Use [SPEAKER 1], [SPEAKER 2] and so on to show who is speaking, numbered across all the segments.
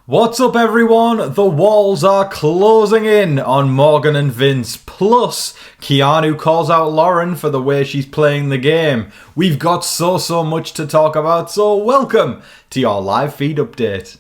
[SPEAKER 1] What's up, everyone? The walls are closing in on Morgan and Vince. Plus, Keanu calls out Lauren for the way she's playing the game. We've got so much to talk about, so welcome to your live feed update.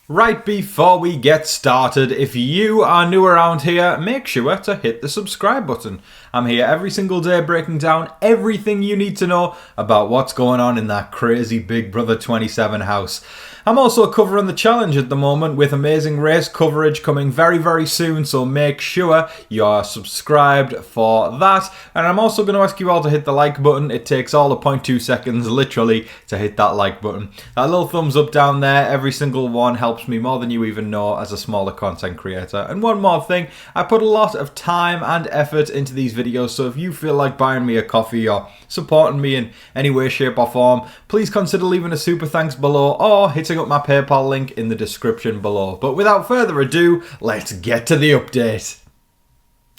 [SPEAKER 1] Right before we get started, if you are new around here, make sure to hit the subscribe button. I'm here every single day breaking down everything you need to know about what's going on in that crazy Big Brother 27 house. I'm also covering the challenge at the moment with amazing race coverage coming very soon, so make sure you're subscribed for that. And I'm also going to ask you all to hit the like button. It takes all of 0.2 seconds literally to hit that like button. That little thumbs up down there, every single one helps me more than you even know as a smaller content creator. And one more thing, I put a lot of time and effort into these videos, so if you feel like buying me a coffee or supporting me in any way, shape or form, please consider leaving a super thanks below or hitting up my PayPal link in the description below. But without further ado, let's get to the update.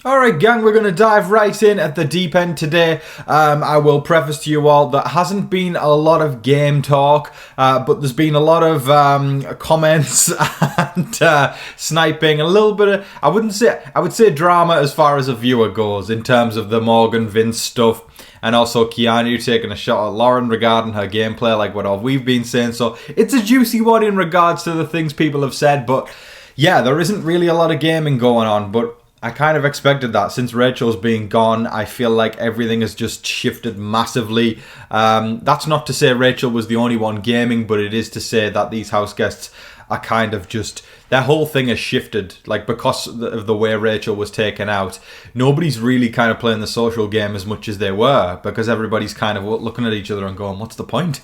[SPEAKER 1] Alright gang, we're going to dive right in at the deep end today. I will preface to you all, there hasn't been a lot of game talk, but there's been a lot of comments and sniping, a little bit of, I would say drama as far as a viewer goes in terms of the Morgan Vince stuff. And also Keanu taking a shot at Lauren regarding her gameplay, like what all we've been saying. So it's a juicy one in regards to the things people have said. But yeah, there isn't really a lot of gaming going on. But I kind of expected that. Since Rachel's been gone, I feel like everything has just shifted massively. That's not to say Rachel was the only one gaming, but it is to say that these house guests are kind of just, their whole thing has shifted, like because of the way Rachel was taken out. Nobody's really kind of playing the social game as much as they were, because everybody's kind of looking at each other and going, what's the point?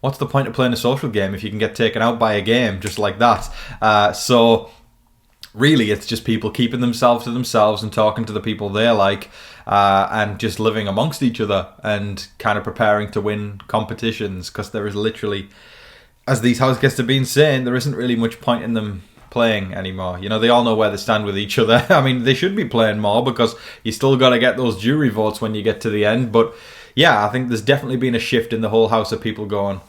[SPEAKER 1] What's the point of playing a social game if you can get taken out by a game just like that? So really it's just people keeping themselves to themselves and talking to the people they like, and just living amongst each other and kind of preparing to win competitions, because there is literally, as these house guests have been saying, there isn't really much point in them playing anymore. You know, they all know where they stand with each other. I mean, they should be playing more because you still got to get those jury votes when you get to the end. But yeah, I think there's definitely been a shift in the whole house of people going,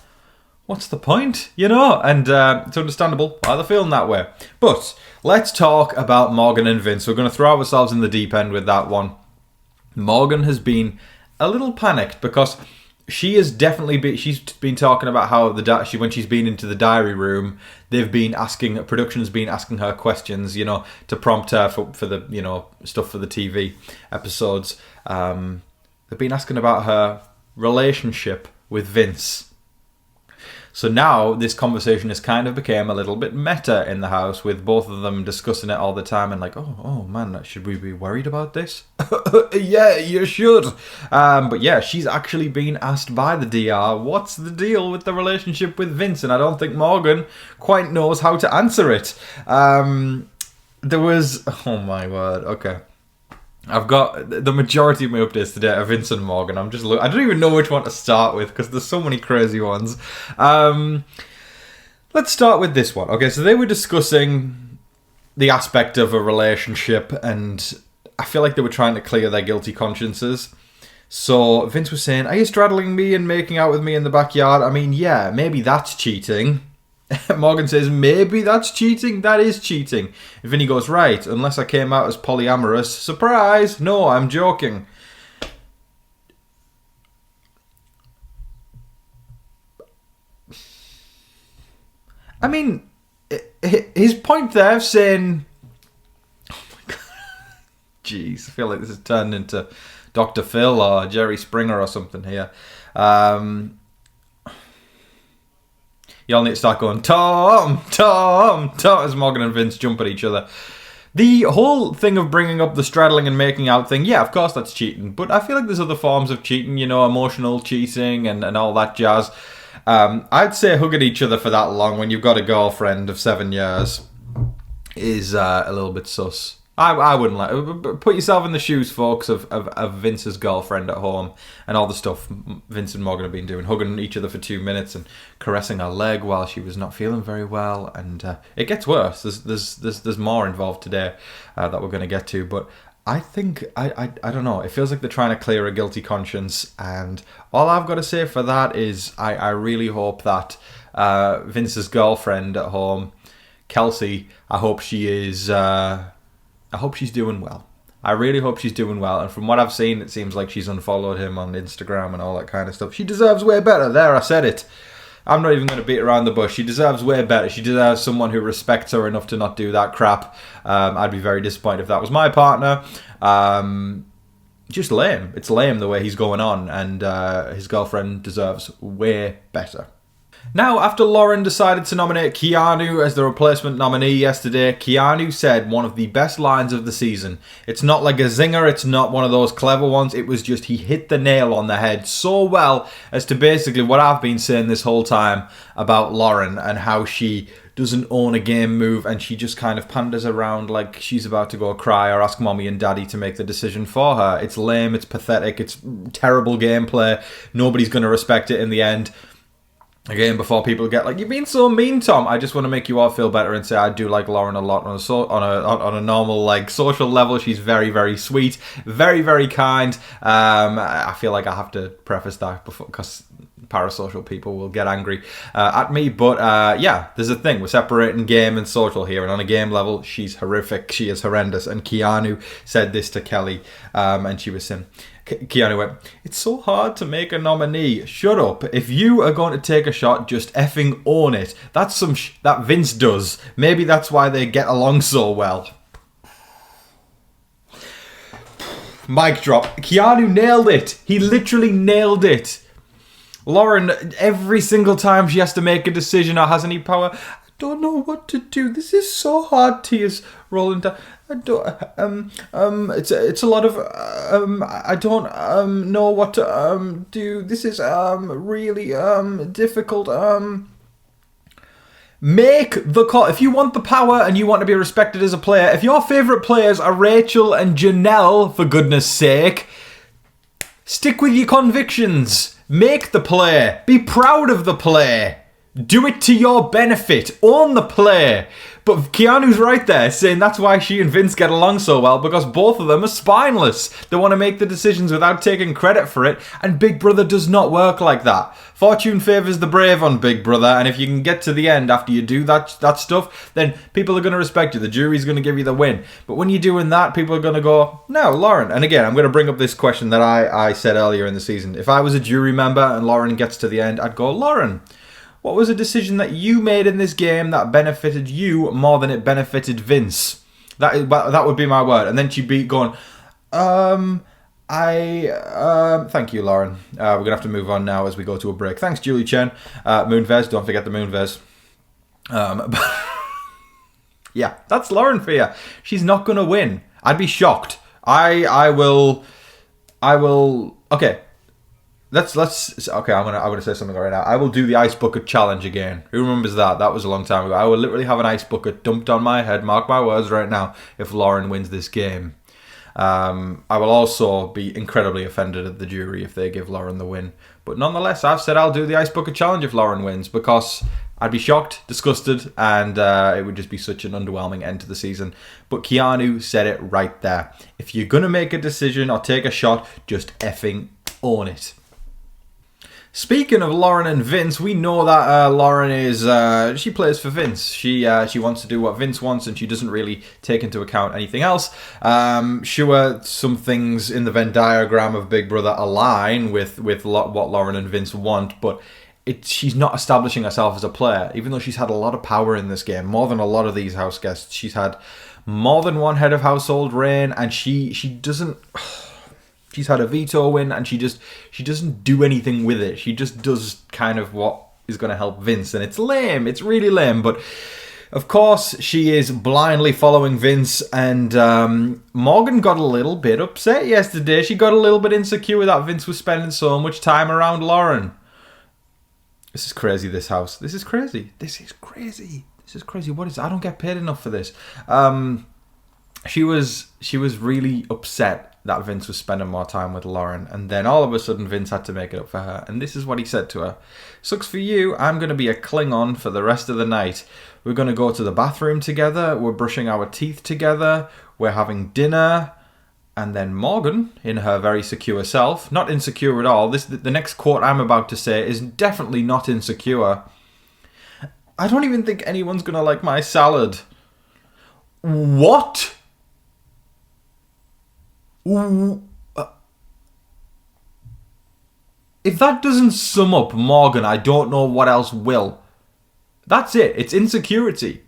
[SPEAKER 1] what's the point? You know, and it's understandable why they're feeling that way. But let's talk about Morgan and Vince. We're going to throw ourselves in the deep end with that one. Morgan has been a little panicked because she has definitely she's been talking about how when she's been into the diary room, production's been asking her questions, you know, to prompt her for the, you know, stuff for the TV episodes. They've been asking about her relationship with Vince. So now this conversation has kind of became a little bit meta in the house, with both of them discussing it all the time and like, oh man, should we be worried about this? Yeah, you should. But yeah, she's actually been asked by the DR, what's the deal with the relationship with Vince? And I don't think Morgan quite knows how to answer it. There was, oh my word, okay. I've got the majority of my updates today are Vince and Morgan. I don't even know which one to start with because there's so many crazy ones. Let's start with this one. Okay, so they were discussing the aspect of a relationship, and I feel like they were trying to clear their guilty consciences. So Vince was saying, are you straddling me and making out with me in the backyard? I mean, yeah, maybe that's cheating. Morgan says, maybe that's cheating. That is cheating. And Vinny goes, right, unless I came out as polyamorous. Surprise! No, I'm joking. I mean, his point there of saying, oh my god, jeez, I feel like this has turned into Dr. Phil or Jerry Springer or something here. Y'all need to start going, Tom, as Morgan and Vince jump at each other. The whole thing of bringing up the straddling and making out thing, yeah, of course that's cheating. But I feel like there's other forms of cheating, you know, emotional cheating and all that jazz. I'd say hugging each other for that long when you've got a girlfriend of 7 years is a little bit sus. I wouldn't like. Put yourself in the shoes, folks, of Vince's girlfriend at home and all the stuff Vince and Morgan have been doing, hugging each other for 2 minutes and caressing her leg while she was not feeling very well. And it gets worse. There's more involved today that we're going to get to. But I think I don't know. It feels like they're trying to clear a guilty conscience, and all I've got to say for that is I really hope that Vince's girlfriend at home, Kelsey, I hope she's doing well. I really hope she's doing well. And from what I've seen, it seems like she's unfollowed him on Instagram and all that kind of stuff. She deserves way better. There, I said it. I'm not even going to beat around the bush. She deserves way better. She deserves someone who respects her enough to not do that crap. I'd be very disappointed if that was my partner. Just lame. It's lame the way he's going on. And his girlfriend deserves way better. Now, after Lauren decided to nominate Keanu as the replacement nominee yesterday, Keanu said one of the best lines of the season. It's not like a zinger, it's not one of those clever ones, it was just he hit the nail on the head so well as to basically what I've been saying this whole time about Lauren and how she doesn't own a game move and she just kind of panders around like she's about to go cry or ask mommy and daddy to make the decision for her. It's lame, it's pathetic, it's terrible gameplay, nobody's going to respect it in the end. Again, before people get like, you've been so mean, Tom. I just want to make you all feel better and say I do like Lauren a lot on a normal like social level. She's very, very sweet, very, very kind. I feel like I have to preface that because parasocial people will get angry at me. But yeah, there's a thing. We're separating game and social here. And on a game level, she's horrific. She is horrendous. And Keanu said this to Kelly and she was saying, Keanu went, it's so hard to make a nominee. Shut up. If you are going to take a shot, just effing own it. That's some that Vince does. Maybe that's why they get along so well. Mic drop. Keanu nailed it. He literally nailed it. Lauren, every single time she has to make a decision or has any power, I don't know what to do. This is so hard. Tears rolling down. I don't. It's a lot of. I don't know what to do. This is really difficult. Make the call. If you want the power and you want to be respected as a player, if your favourite players are Rachel and Janelle, for goodness sake, stick with your convictions. Make the play. Be proud of the play. Do it to your benefit. Own the play. But Keanu's right there saying that's why she and Vince get along so well, because both of them are spineless. They want to make the decisions without taking credit for it, and Big Brother does not work like that. Fortune favours the brave on Big Brother, and if you can get to the end after you do that stuff, then people are going to respect you. The jury's going to give you the win. But when you're doing that, people are going to go, no, Lauren. And again, I'm going to bring up this question that I said earlier in the season. If I was a jury member and Lauren gets to the end, I'd go, Lauren, what was a decision that you made in this game that benefited you more than it benefited Vince? That would be my word. And then she'd be going, thank you, Lauren. We're going to have to move on now as we go to a break. Thanks, Julie Chen. Moonves, don't forget the Moonves. Yeah, that's Lauren for you. She's not going to win. I'd be shocked. I will. Okay. Okay, I'm gonna say something right now. I will do the ice bucket challenge again. Who remembers that? That was a long time ago. I will literally have an ice bucket dumped on my head, mark my words right now, if Lauren wins this game. I will also be incredibly offended at the jury if they give Lauren the win. But nonetheless, I've said I'll do the ice bucket challenge if Lauren wins, because I'd be shocked, disgusted, and it would just be such an underwhelming end to the season. But Keanu said it right there. If you're gonna make a decision or take a shot, just effing own it. Speaking of Lauren and Vince, we know that Lauren is, she plays for Vince. She wants to do what Vince wants, and she doesn't really take into account anything else. Sure, some things in the Venn diagram of Big Brother align with what Lauren and Vince want, but she's not establishing herself as a player, even though she's had a lot of power in this game, more than a lot of these house guests. She's had more than one head of household reign, and she doesn't... She's had a veto win, and she doesn't do anything with it. She just does kind of what is going to help Vince, and it's lame. It's really lame, but of course she is blindly following Vince, and Morgan got a little bit upset yesterday. She got a little bit insecure that Vince was spending so much time around Lauren. This is crazy, this house. This is crazy. This is crazy. This is crazy. What is it? I don't get paid enough for this. She was really upset that Vince was spending more time with Lauren, and then all of a sudden Vince had to make it up for her, and this is what he said to her. Sucks for you, I'm going to be a Klingon for the rest of the night. We're going to go to the bathroom together, we're brushing our teeth together, we're having dinner, and then Morgan, in her very secure self, not insecure at all, the next quote I'm about to say is definitely not insecure. I don't even think anyone's going to like my salad. What? If that doesn't sum up Morgan, I don't know what else will. That's it. It's insecurity.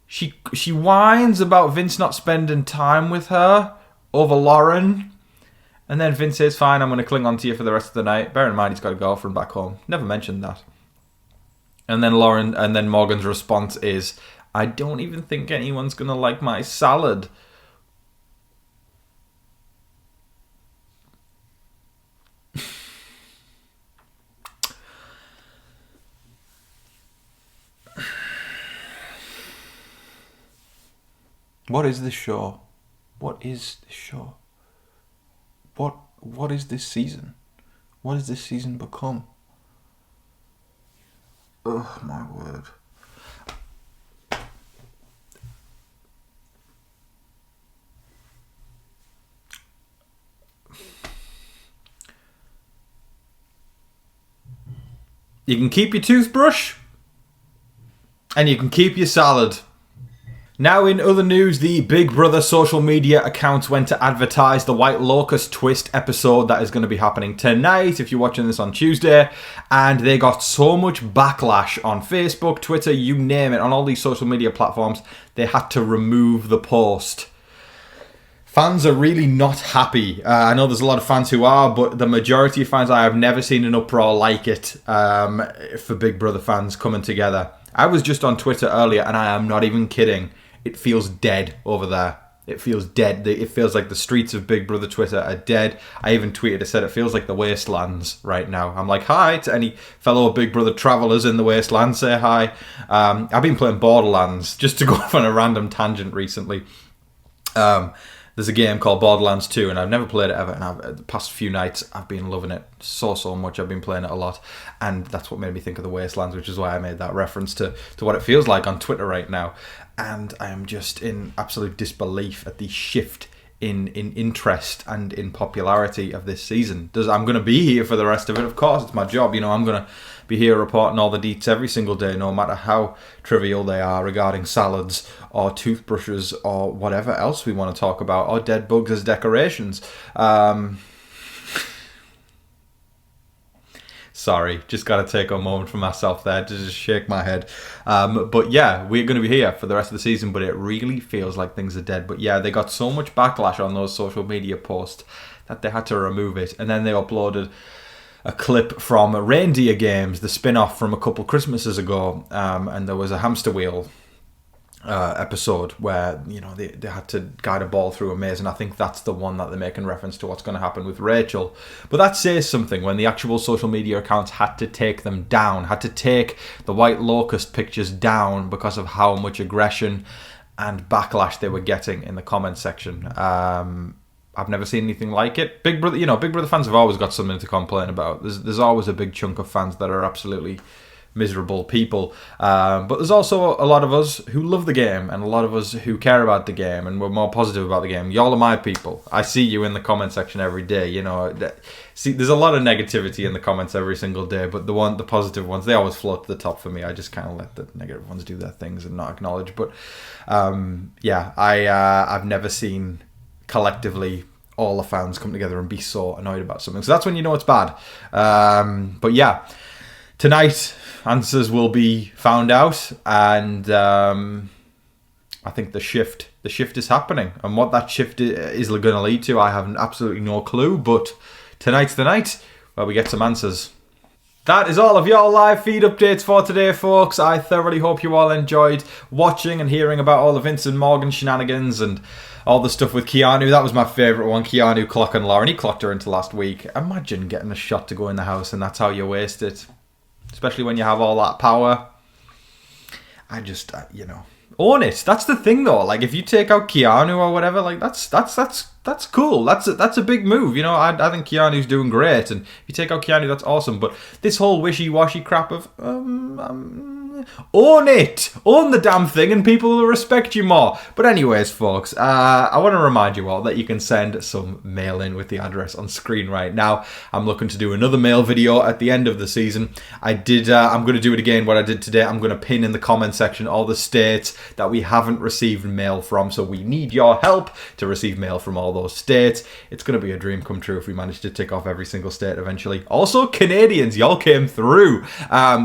[SPEAKER 1] She whines about Vince not spending time with her over Lauren. And then Vince says, fine, I'm going to cling on to you for the rest of the night. Bear in mind, he's got a girlfriend back home. Never mentioned that. And then Morgan's response is, I don't even think anyone's going to like my salad. What is this show? What is this show? What is this season? What has this season become? Oh my word. You can keep your toothbrush and you can keep your salad. Now in other news, the Big Brother social media accounts went to advertise the White Locust twist episode that is going to be happening tonight if you're watching this on Tuesday, and they got so much backlash on Facebook, Twitter, you name it, on all these social media platforms, they had to remove the post. Fans are really not happy. I know there's a lot of fans who are, but the majority of fans, I have never seen an uproar like it for Big Brother fans coming together. I was just on Twitter earlier, and I am not even kidding. It feels dead over there. It feels dead. It feels like the streets of Big Brother Twitter are dead. I even tweeted, I said it feels like the wastelands right now. I'm like, hi to any fellow Big Brother travellers in the wasteland. Say hi. I've been playing Borderlands, just to go off on a random tangent recently. There's a game called Borderlands 2, and I've never played it ever, and the past few nights I've been loving it so much. I've been playing it a lot, and that's what made me think of the Wastelands, which is why I made that reference to what it feels like on Twitter right now. And I am just in absolute disbelief at the shift in interest and in popularity of this season. I'm going to be here for the rest of it, of course. It's my job. I'm going to be here reporting all the deets every single day, no matter how trivial they are, regarding salads or toothbrushes or whatever else we want to talk about, or dead bugs as decorations. Sorry, just got to take a moment for myself there to just shake my head. But yeah, we're going to be here for the rest of the season, but it really feels like things are dead. But yeah, they got so much backlash on those social media posts that they had to remove it. And then they uploaded a clip from Reindeer Games, the spin-off from a couple Christmases ago, and there was a hamster wheel episode where they had to guide a ball through a maze, and I think that's the one that they're making reference to what's going to happen with Rachel. But that says something when the actual social media accounts had to take them down, had to take the White Locust pictures down because of how much aggression and backlash they were getting in the comment section. I've never seen anything like it. Big Brother fans have always got something to complain about. There's always a big chunk of fans that are absolutely miserable people, but there's also a lot of us who love the game, and a lot of us who care about the game, and we're more positive about the game. Y'all are my people. I see you in the comment section every day. See, there's a lot of negativity in the comments every single day, but the positive ones, they always float to the top for me. I just kind of let the negative ones do their things and not acknowledge. But I've never seen collectively all the fans come together and be so annoyed about something. So that's when you know it's bad. But yeah, tonight answers will be found out, and I think the shift is happening, and what that shift is going to lead to, I have absolutely no clue. But tonight's the night where we get some answers. That is all of your live feed updates for today, folks. I thoroughly hope you all enjoyed watching and hearing about all the Vince and Morgan shenanigans and all the stuff with Keanu. That was my favourite one, Keanu clocking Lauren. He clocked her into last week. Imagine getting a shot to go in the house and that's how you waste it. Especially when you have all that power. Own it. That's the thing, though. Like, if you take out Keanu or whatever, like, that's cool. That's a big move. You know, I think Keanu's doing great, and if you take out Keanu, that's awesome. But this whole wishy-washy crap of own it, own the damn thing, and people will respect you more. But anyways, folks, I want to remind you all that you can send some mail in with the address on screen right now. I'm looking to do another mail video at the end of the season. I'm going to do it again. What I did today, I'm going to pin in the comment section all the states that we haven't received mail from. So we need your help to receive mail from all those states. It's going to be a dream come true if we manage to tick off every single state eventually. Also, Canadians, y'all came through.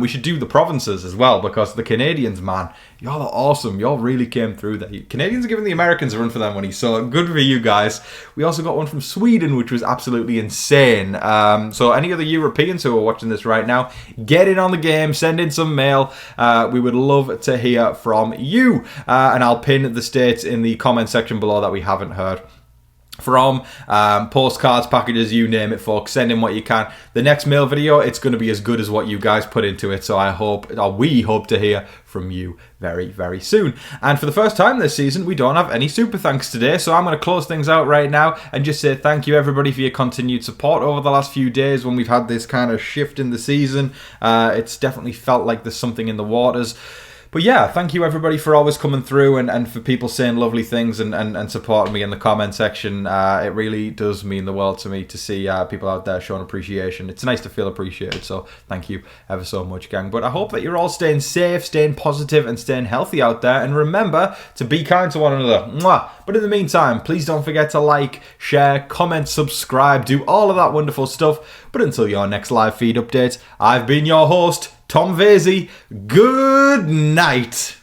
[SPEAKER 1] We should do the provinces as well, because the Canadians, man, y'all are awesome. Y'all really came through. That Canadians are giving the Americans a run for their money, so good for you guys. We also got one from Sweden, which was absolutely insane. So any other Europeans who are watching this right now, get in on the game, send in some mail. We would love to hear from you. And I'll pin the states in the comment section below that we haven't heard from. Postcards, packages, you name it, folks. Send in what you can. The next mail video, it's going to be as good as what you guys put into it. So we hope to hear from you very, very soon. And for the first time this season, we don't have any super thanks today. So I'm going to close things out right now and just say thank you, everybody, for your continued support over the last few days when we've had this kind of shift in the season. It's definitely felt like there's something in the waters. But yeah, thank you everybody for always coming through and for people saying lovely things and supporting me in the comment section. It really does mean the world to me to see people out there showing appreciation. It's nice to feel appreciated, so thank you ever so much, gang. But I hope that you're all staying safe, staying positive, and staying healthy out there. And remember to be kind to one another. Mwah! But in the meantime, please don't forget to like, share, comment, subscribe, do all of that wonderful stuff. But until your next live feed update, I've been your host, Tom Vasey. Good night.